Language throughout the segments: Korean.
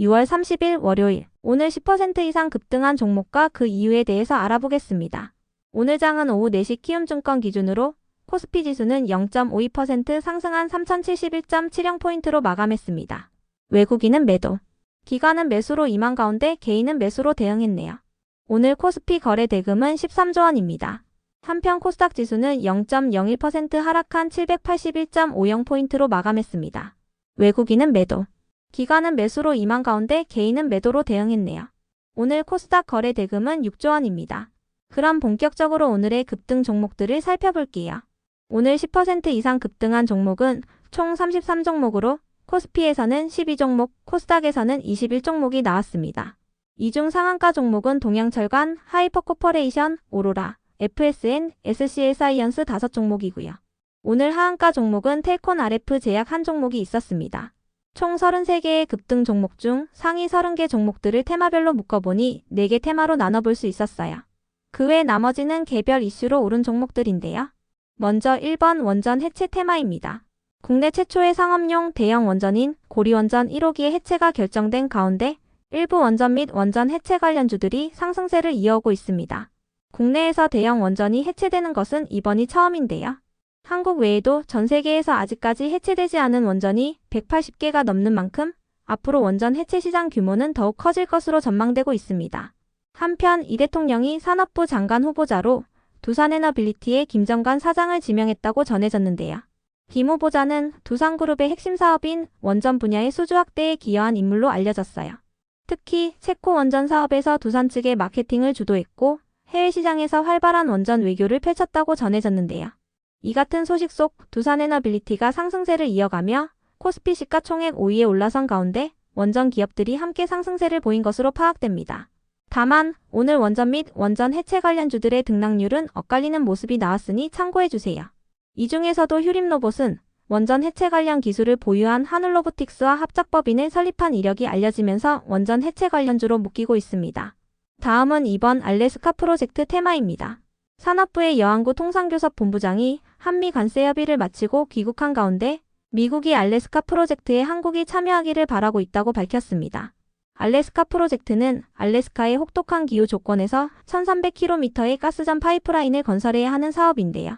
6월 30일 월요일, 오늘 10% 이상 급등한 종목과 그 이유에 대해서 알아보겠습니다. 오늘 장은 오후 4시 키움증권 기준으로 코스피 지수는 0.52% 상승한 3071.70포인트로 마감했습니다. 외국인은 매도, 기관은 매수로 임한 가운데 개인은 매수로 대응했네요. 오늘 코스피 거래 대금은 13조 원입니다. 한편 코스닥 지수는 0.01% 하락한 781.50포인트로 마감했습니다. 외국인은 매도, 기관은 매수로 임한 가운데 개인은 매도로 대응했네요. 오늘 코스닥 거래 대금은 6조 원입니다. 그럼 본격적으로 오늘의 급등 종목들을 살펴볼게요. 오늘 10% 이상 급등한 종목은 총 33종목으로 코스피에서는 12종목, 코스닥에서는 21종목이 나왔습니다. 이 중 상한가 종목은 동양철관, 하이퍼코퍼레이션, 오로라, FSN, SCL사이언스 5종목이고요. 오늘 하한가 종목은 텔콘 RF 제약 한 종목이 있었습니다. 총 33개의 급등 종목 중 상위 30개 종목들을 테마별로 묶어보니 4개 테마로 나눠볼 수 있었어요. 그 외 나머지는 개별 이슈로 오른 종목들인데요. 먼저 1번 원전 해체 테마입니다. 국내 최초의 상업용 대형 원전인 고리원전 1호기의 해체가 결정된 가운데 일부 원전 및 원전 해체 관련주들이 상승세를 이어오고 있습니다. 국내에서 대형 원전이 해체되는 것은 이번이 처음인데요. 한국 외에도 전 세계에서 아직까지 해체되지 않은 원전이 180개가 넘는 만큼 앞으로 원전 해체 시장 규모는 더욱 커질 것으로 전망되고 있습니다. 한편 이 대통령이 산업부 장관 후보자로 두산에너빌리티의 김정관 사장을 지명했다고 전해졌는데요. 김 후보자는 두산그룹의 핵심 사업인 원전 분야의 수주 확대에 기여한 인물로 알려졌어요. 특히 체코 원전 사업에서 두산 측의 마케팅을 주도했고 해외 시장에서 활발한 원전 외교를 펼쳤다고 전해졌는데요. 이 같은 소식 속 두산에너빌리티가 상승세를 이어가며 코스피 시가총액 5위에 올라선 가운데 원전 기업들이 함께 상승세를 보인 것으로 파악됩니다. 다만 오늘 원전 및 원전 해체 관련주들의 등락률은 엇갈리는 모습이 나왔으니 참고해주세요. 이 중에서도 휴림로봇은 원전 해체 관련 기술을 보유한 하늘로보틱스와 합작법인을 설립한 이력이 알려지면서 원전 해체 관련주로 묶이고 있습니다. 다음은 이번 알래스카 프로젝트 테마입니다. 산업부의 여한구 통상교섭 본부장이 한미 관세 협의를 마치고 귀국한 가운데 미국이 알래스카 프로젝트에 한국이 참여하기를 바라고 있다고 밝혔습니다. 알래스카 프로젝트는 알래스카의 혹독한 기후 조건에서 1300km의 가스전 파이프라인을 건설해야 하는 사업인데요.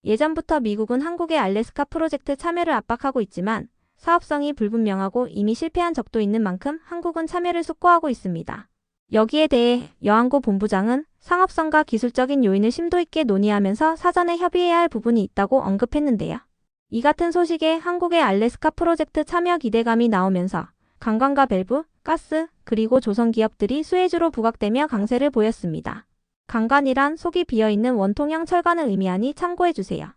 예전부터 미국은 한국의 알래스카 프로젝트 참여를 압박하고 있지만 사업성이 불분명하고 이미 실패한 적도 있는 만큼 한국은 참여를 숙고하고 있습니다. 여기에 대해 여한구 본부장은 상업성과 기술적인 요인을 심도 있게 논의하면서 사전에 협의해야 할 부분이 있다고 언급했는데요. 이 같은 소식에 한국의 알래스카 프로젝트 참여 기대감이 나오면서 관광과 밸브, 가스, 그리고 조선 기업들이 수혜주로 부각되며 강세를 보였습니다. 강관이란 속이 비어있는 원통형 철관을 의미하니 참고해주세요.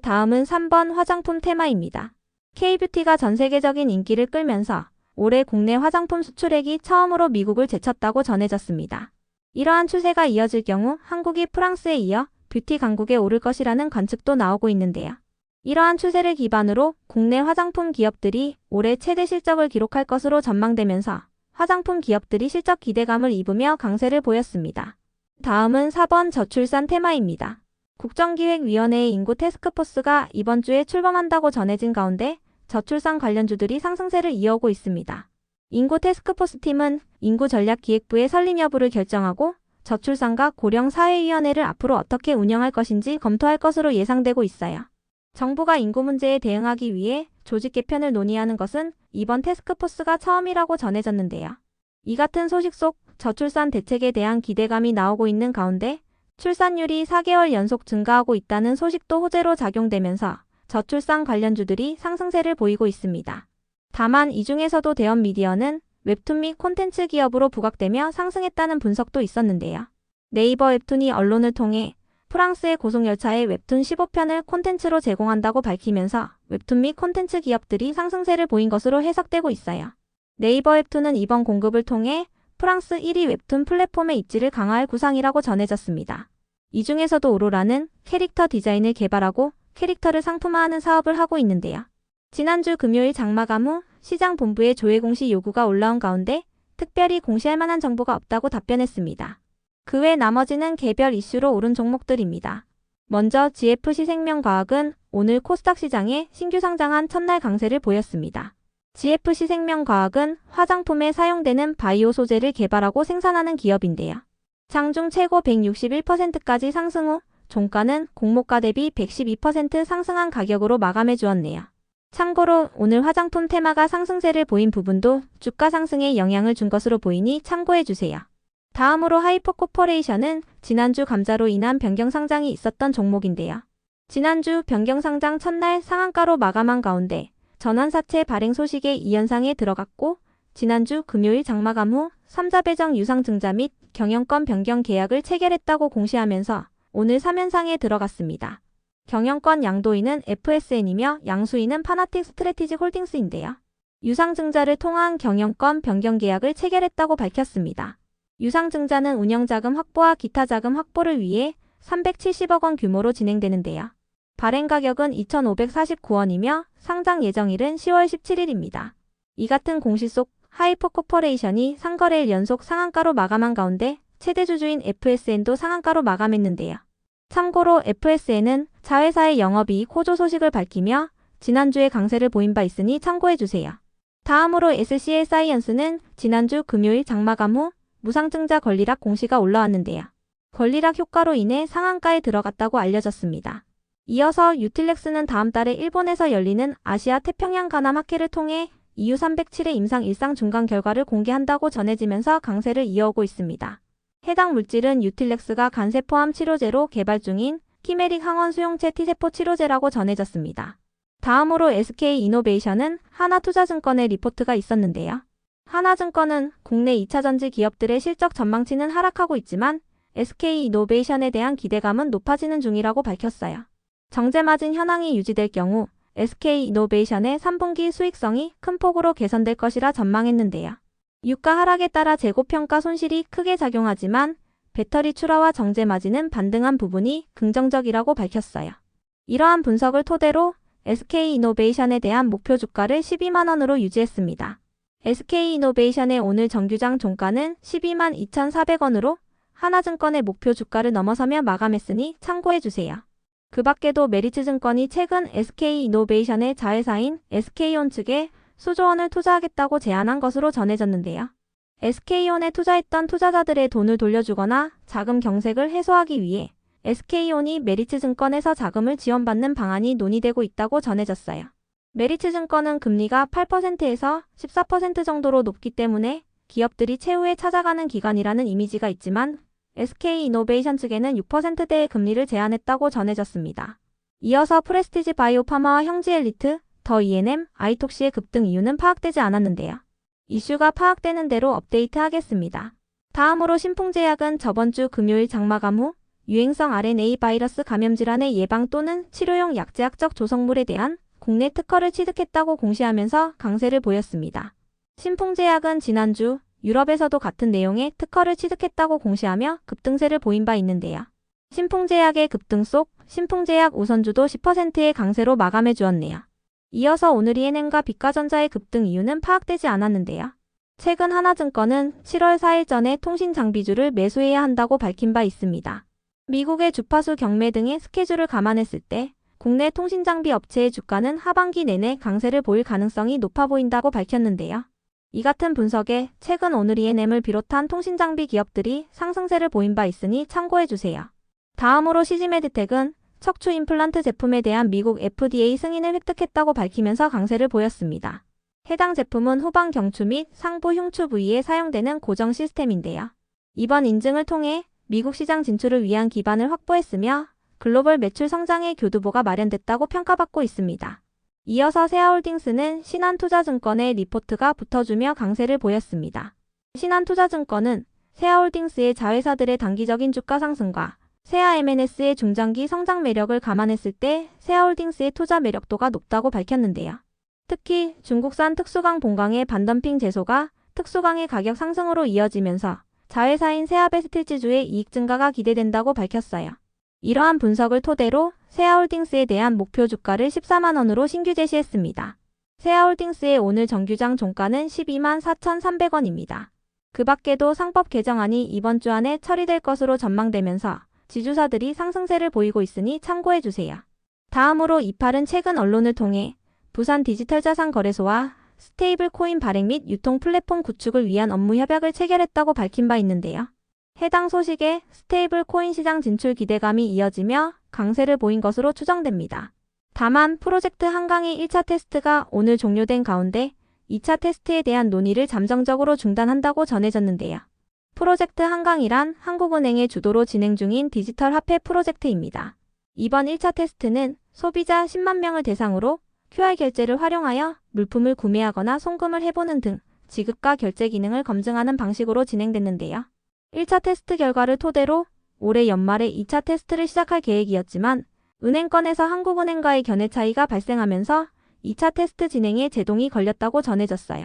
다음은 3번 화장품 테마입니다. K뷰티가 전 세계적인 인기를 끌면서 올해 국내 화장품 수출액이 처음으로 미국을 제쳤다고 전해졌습니다. 이러한 추세가 이어질 경우 한국이 프랑스에 이어 뷰티 강국에 오를 것이라는 관측도 나오고 있는데요. 이러한 추세를 기반으로 국내 화장품 기업들이 올해 최대 실적을 기록할 것으로 전망되면서 화장품 기업들이 실적 기대감을 입으며 강세를 보였습니다. 다음은 4번 저출산 테마입니다. 국정기획위원회의 인구 태스크포스가 이번 주에 출범한다고 전해진 가운데 저출산 관련주들이 상승세를 이어오고 있습니다. 인구 태스크포스 팀은 인구전략기획부의 설립 여부를 결정하고 저출산과 고령사회위원회를 앞으로 어떻게 운영할 것인지 검토할 것으로 예상되고 있어요. 정부가 인구 문제에 대응하기 위해 조직 개편을 논의하는 것은 이번 태스크포스가 처음이라고 전해졌는데요. 이 같은 소식 속 저출산 대책에 대한 기대감이 나오고 있는 가운데 출산율이 4개월 연속 증가하고 있다는 소식도 호재로 작용되면서 저출산 관련주들이 상승세를 보이고 있습니다. 다만 이 중에서도 대형 미디어는 웹툰 및 콘텐츠 기업으로 부각되며 상승했다는 분석도 있었는데요. 네이버 웹툰이 언론을 통해 프랑스의 고속열차에 웹툰 15편을 콘텐츠로 제공한다고 밝히면서 웹툰 및 콘텐츠 기업들이 상승세를 보인 것으로 해석되고 있어요. 네이버 웹툰은 이번 공급을 통해 프랑스 1위 웹툰 플랫폼의 입지를 강화할 구상이라고 전해졌습니다. 이 중에서도 오로라는 캐릭터 디자인을 개발하고 캐릭터를 상품화하는 사업을 하고 있는데요. 지난주 금요일 장마감 후 시장 본부에 조회 공시 요구가 올라온 가운데 특별히 공시할 만한 정보가 없다고 답변했습니다. 그 외 나머지는 개별 이슈로 오른 종목들입니다. 먼저 GFC 생명과학은 오늘 코스닥 시장에 신규 상장한 첫날 강세를 보였습니다. GFC생명과학은 화장품에 사용되는 바이오 소재를 개발하고 생산하는 기업인데요. 장중 최고 161%까지 상승 후 종가는 공모가 대비 112% 상승한 가격으로 마감해 주었네요. 참고로 오늘 화장품 테마가 상승세를 보인 부분도 주가 상승에 영향을 준 것으로 보이니 참고해 주세요. 다음으로 하이퍼코퍼레이션은 지난주 감자로 인한 변경 상장이 있었던 종목인데요. 지난주 변경 상장 첫날 상한가로 마감한 가운데 전환사채 발행 소식에 이 현상에 들어갔고 지난주 금요일 장마감 후 3자 배정 유상증자 및 경영권 변경 계약을 체결했다고 공시하면서 오늘 3연상에 들어갔습니다. 경영권 양도인은 FSN이며 양수인은 파나틱 스트래티직 홀딩스인데요. 유상증자를 통한 경영권 변경 계약을 체결했다고 밝혔습니다. 유상증자는 운영자금 확보와 기타 자금 확보를 위해 370억 원 규모로 진행되는데요. 발행 가격은 2,549원이며 상장 예정일은 10월 17일입니다. 이 같은 공시 속 하이퍼코퍼레이션이 상거래일 연속 상한가로 마감한 가운데 최대 주주인 FSN도 상한가로 마감했는데요. 참고로 FSN은 자회사의 영업이익 호조 소식을 밝히며 지난주에 강세를 보인 바 있으니 참고해주세요. 다음으로 SCL 사이언스는 지난주 금요일 장마감 후 무상증자 권리락 공시가 올라왔는데요. 권리락 효과로 인해 상한가에 들어갔다고 알려졌습니다. 이어서 유틸렉스는 다음 달에 일본에서 열리는 아시아 태평양 가남 학회를 통해 EU307의 임상 일상 중간 결과를 공개한다고 전해지면서 강세를 이어오고 있습니다. 해당 물질은 유틸렉스가 간세 포함 치료제로 개발 중인 키메릭 항원 수용체 T세포 치료제라고 전해졌습니다. 다음으로 SK이노베이션은 하나투자증권의 리포트가 있었는데요. 하나증권은 국내 2차전지 기업들의 실적 전망치는 하락하고 있지만 SK이노베이션에 대한 기대감은 높아지는 중이라고 밝혔어요. 정제마진 현황이 유지될 경우 SK이노베이션의 3분기 수익성이 큰 폭으로 개선될 것이라 전망했는데요. 유가 하락에 따라 재고평가 손실이 크게 작용하지만 배터리 출하와 정제마진은 반등한 부분이 긍정적이라고 밝혔어요. 이러한 분석을 토대로 SK이노베이션에 대한 목표 주가를 12만원으로 유지했습니다. SK이노베이션의 오늘 정규장 종가는 12만 2,400원으로 하나증권의 목표 주가를 넘어서며 마감했으니 참고해주세요. 그 밖에도 메리츠증권이 최근 SK이노베이션의 자회사인 SK온 측에 수조원을 투자하겠다고 제안한 것으로 전해졌는데요. SK온에 투자했던 투자자들의 돈을 돌려주거나 자금 경색을 해소하기 위해 SK온이 메리츠증권에서 자금을 지원받는 방안이 논의되고 있다고 전해졌어요. 메리츠증권은 금리가 8%에서 14% 정도로 높기 때문에 기업들이 최후에 찾아가는 기관이라는 이미지가 있지만 SK이노베이션 측에는 6%대의 금리를 제안했다고 전해졌습니다. 이어서 프레스티지 바이오파마와 형지엘리트, 더 E&M, 아이톡시의 급등 이유는 파악되지 않았는데요. 이슈가 파악되는 대로 업데이트하겠습니다. 다음으로 신풍제약은 저번 주 금요일 장마감 후 유행성 RNA 바이러스 감염 질환의 예방 또는 치료용 약제학적 조성물에 대한 국내 특허를 취득했다고 공시하면서 강세를 보였습니다. 신풍제약은 지난주 유럽에서도 같은 내용의 특허를 취득했다고 공시하며 급등세를 보인 바 있는데요. 신풍제약의 급등 속 신풍제약 우선주도 10%의 강세로 마감해 주었네요. 이어서 오늘 E&M과 비가전자의 급등 이유는 파악되지 않았는데요. 최근 하나증권은 7월 4일 전에 통신장비주를 매수해야 한다고 밝힌 바 있습니다. 미국의 주파수 경매 등의 스케줄을 감안했을 때 국내 통신장비 업체의 주가는 하반기 내내 강세를 보일 가능성이 높아 보인다고 밝혔는데요. 이 같은 분석에 최근 오늘 E&M을 비롯한 통신장비 기업들이 상승세를 보인 바 있으니 참고해주세요. 다음으로 CG메드텍은 척추 임플란트 제품에 대한 미국 FDA 승인을 획득했다고 밝히면서 강세를 보였습니다. 해당 제품은 후방 경추 및 상부 흉추 부위에 사용되는 고정 시스템인데요. 이번 인증을 통해 미국 시장 진출을 위한 기반을 확보했으며 글로벌 매출 성장의 교두보가 마련됐다고 평가받고 있습니다. 이어서 세아홀딩스는 신한투자증권의 리포트가 붙어주며 강세를 보였습니다. 신한투자증권은 세아홀딩스의 자회사들의 단기적인 주가 상승과 세아 M&S의 중장기 성장 매력을 감안했을 때 세아홀딩스의 투자 매력도가 높다고 밝혔는데요. 특히 중국산 특수강 본강의 반덤핑 제소가 특수강의 가격 상승으로 이어지면서 자회사인 세아베스틸지주의 이익 증가가 기대된다고 밝혔어요. 이러한 분석을 토대로 세아홀딩스에 대한 목표 주가를 14만원으로 신규 제시했습니다. 세아홀딩스의 오늘 정규장 종가는 12만 4,300원입니다. 그 밖에도 상법 개정안이 이번 주 안에 처리될 것으로 전망되면서 지주사들이 상승세를 보이고 있으니 참고해주세요. 다음으로 이팔은 최근 언론을 통해 부산 디지털자산거래소와 스테이블 코인 발행 및 유통 플랫폼 구축을 위한 업무 협약을 체결했다고 밝힌 바 있는데요. 해당 소식에 스테이블 코인 시장 진출 기대감이 이어지며 강세를 보인 것으로 추정됩니다. 다만 프로젝트 한강의 1차 테스트가 오늘 종료된 가운데 2차 테스트에 대한 논의를 잠정적으로 중단한다고 전해졌는데요. 프로젝트 한강이란 한국은행의 주도로 진행 중인 디지털 화폐 프로젝트입니다. 이번 1차 테스트는 소비자 10만 명을 대상으로 QR 결제를 활용하여 물품을 구매하거나 송금을 해보는 등 지급과 결제 기능을 검증하는 방식으로 진행됐는데요. 1차 테스트 결과를 토대로 올해 연말에 2차 테스트를 시작할 계획이었지만 은행권에서 한국은행과의 견해 차이가 발생하면서 2차 테스트 진행에 제동이 걸렸다고 전해졌어요.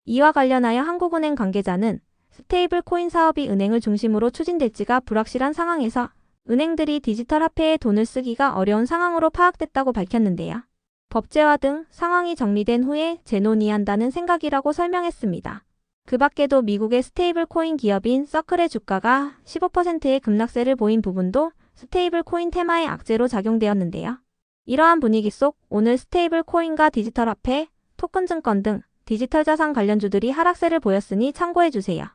이와 관련하여 한국은행 관계자는 스테이블 코인 사업이 은행을 중심으로 추진될지가 불확실한 상황에서 은행들이 디지털 화폐에 돈을 쓰기가 어려운 상황으로 파악됐다고 밝혔는데요. 법제화 등 상황이 정리된 후에 재논의한다는 생각이라고 설명했습니다. 그 밖에도 미국의 스테이블 코인 기업인 서클의 주가가 15%의 급락세를 보인 부분도 스테이블 코인 테마의 악재로 작용되었는데요. 이러한 분위기 속 오늘 스테이블 코인과 디지털 화폐, 토큰 증권 등 디지털 자산 관련주들이 하락세를 보였으니 참고해주세요.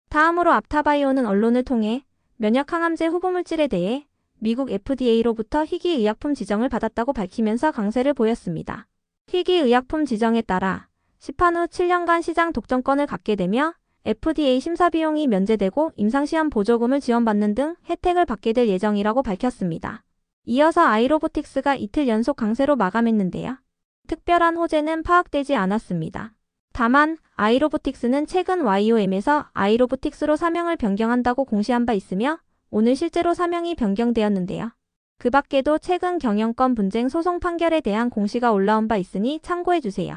다음으로 앞타바이오는 언론을 통해 면역 항암제 후보물질에 대해 미국 FDA로부터 희귀의약품 지정을 받았다고 밝히면서 강세를 보였습니다. 희귀의약품 지정에 따라 시판 후 7년간 시장 독점권을 갖게 되며 FDA 심사 비용이 면제되고 임상시험 보조금을 지원받는 등 혜택을 받게 될 예정이라고 밝혔습니다. 이어서 아이로보틱스가 이틀 연속 강세로 마감했는데요. 특별한 호재는 파악되지 않았습니다. 다만 아이로보틱스는 최근 YOM에서 아이로보틱스로 사명을 변경한다고 공시한 바 있으며 오늘 실제로 사명이 변경되었는데요. 그 밖에도 최근 경영권 분쟁 소송 판결에 대한 공시가 올라온 바 있으니 참고해주세요.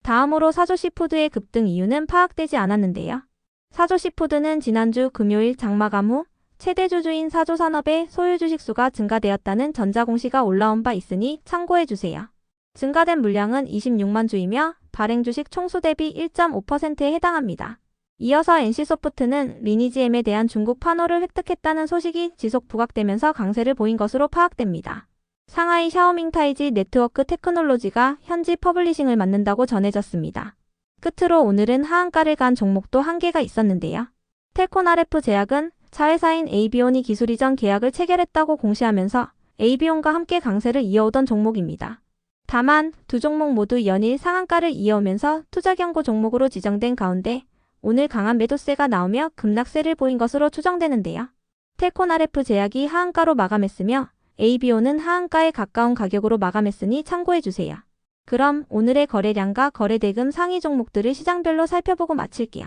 다음으로 사조시푸드의 급등 이유는 파악되지 않았는데요. 사조시푸드는 지난주 금요일 장마감 후 최대 주주인 사조산업의 소유 주식수가 증가되었다는 전자공시가 올라온 바 있으니 참고해주세요. 증가된 물량은 26만 주이며 발행 주식 총수 대비 1.5%에 해당합니다. 이어서 NC소프트는 리니지M에 대한 중국 판호를 획득했다는 소식이 지속 부각되면서 강세를 보인 것으로 파악됩니다. 상하이 샤오밍타이지 네트워크 테크놀로지가 현지 퍼블리싱을 맡는다고 전해졌습니다. 끝으로 오늘은 하한가를 간 종목도 한 개가 있었는데요. 텔콘RF 제약은 자회사인 에이비온이 기술 이전 계약을 체결했다고 공시하면서 에이비온과 함께 강세를 이어오던 종목입니다. 다만 두 종목 모두 연일 상한가를 이어오면서 투자 경고 종목으로 지정된 가운데 오늘 강한 매도세가 나오며 급락세를 보인 것으로 추정되는데요. 텔콘RF 제약이 하한가로 마감했으며 ABO는 하한가에 가까운 가격으로 마감했으니 참고해주세요. 그럼 오늘의 거래량과 거래대금 상위 종목들을 시장별로 살펴보고 마칠게요.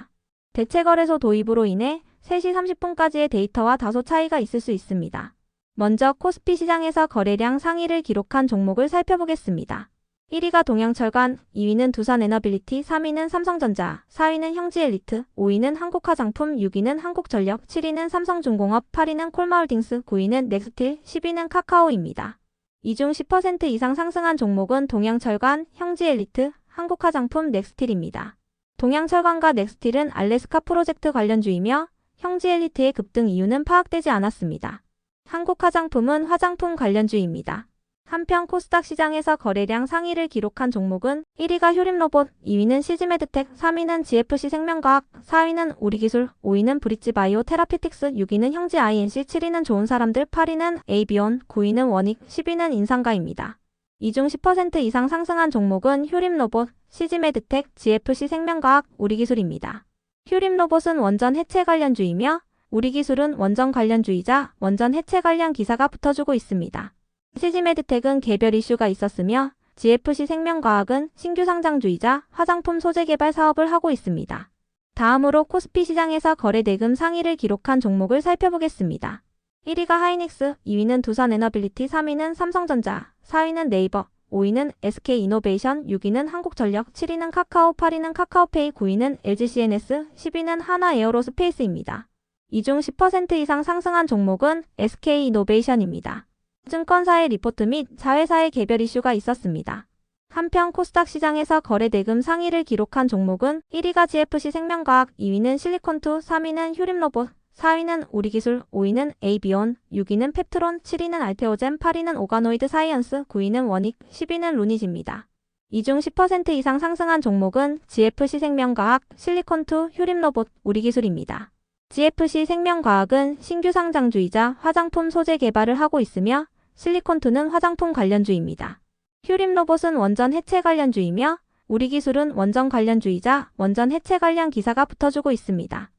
대체거래소 도입으로 인해 3시 30분까지의 데이터와 다소 차이가 있을 수 있습니다. 먼저 코스피 시장에서 거래량 상위를 기록한 종목을 살펴보겠습니다. 1위가 동양철관, 2위는 두산에너빌리티, 3위는 삼성전자, 4위는 형지엘리트, 5위는 한국화장품, 6위는 한국전력, 7위는 삼성중공업, 8위는 콜마홀딩스, 9위는 넥스틸, 10위는 카카오입니다. 이 중 10% 이상 상승한 종목은 동양철관, 형지엘리트, 한국화장품, 넥스틸입니다. 동양철관과 넥스틸은 알래스카 프로젝트 관련주이며 형지엘리트의 급등 이유는 파악되지 않았습니다. 한국화장품은 화장품 관련주입니다. 한편 코스닥 시장에서 거래량 상위를 기록한 종목은 1위가 효림로봇, 2위는 시즈메드텍, 3위는 GFC 생명과학, 4위는 우리기술, 5위는 브릿지바이오 테라피틱스, 6위는 형지INC, 7위는 좋은사람들, 8위는 에이비온, 9위는 원익, 10위는 인상가입니다. 이 중 10% 이상 상승한 종목은 효림로봇, 시즈메드텍, GFC 생명과학, 우리기술입니다. 효림로봇은 원전 해체 관련주이며 우리기술은 원전 관련주이자 원전 해체 관련 기사가 붙어주고 있습니다. 시즈메드텍은 개별 이슈가 있었으며 GFC 생명과학은 신규 상장주이자 화장품 소재 개발 사업을 하고 있습니다. 다음으로 코스피 시장에서 거래대금 상위를 기록한 종목을 살펴보겠습니다. 1위가 하이닉스, 2위는 두산에너빌리티, 3위는 삼성전자, 4위는 네이버, 5위는 SK이노베이션, 6위는 한국전력, 7위는 카카오, 8위는 카카오페이, 9위는 LGCNS, 10위는 하나에어로스페이스입니다. 이 중 10% 이상 상승한 종목은 SK이노베이션입니다. 증권사의 리포트 및 자회사의 개별 이슈가 있었습니다. 한편 코스닥 시장에서 거래대금 상위를 기록한 종목은 1위가 GFC 생명과학, 2위는 실리콘투, 3위는 효림로봇, 4위는 우리기술, 5위는 에이비온, 6위는 펩트론, 7위는 알테오젠, 8위는 오가노이드 사이언스, 9위는 원익, 10위는 루니지입니다. 이 중 10% 이상 상승한 종목은 GFC 생명과학, 실리콘2, 휴림로봇, 우리기술입니다. GFC 생명과학은 신규 상장주이자 화장품 소재 개발을 하고 있으며 실리콘2는 화장품 관련주입니다. 휴림로봇은 원전 해체 관련주이며 우리기술은 원전 관련주이자 원전 해체 관련 기사가 붙어주고 있습니다.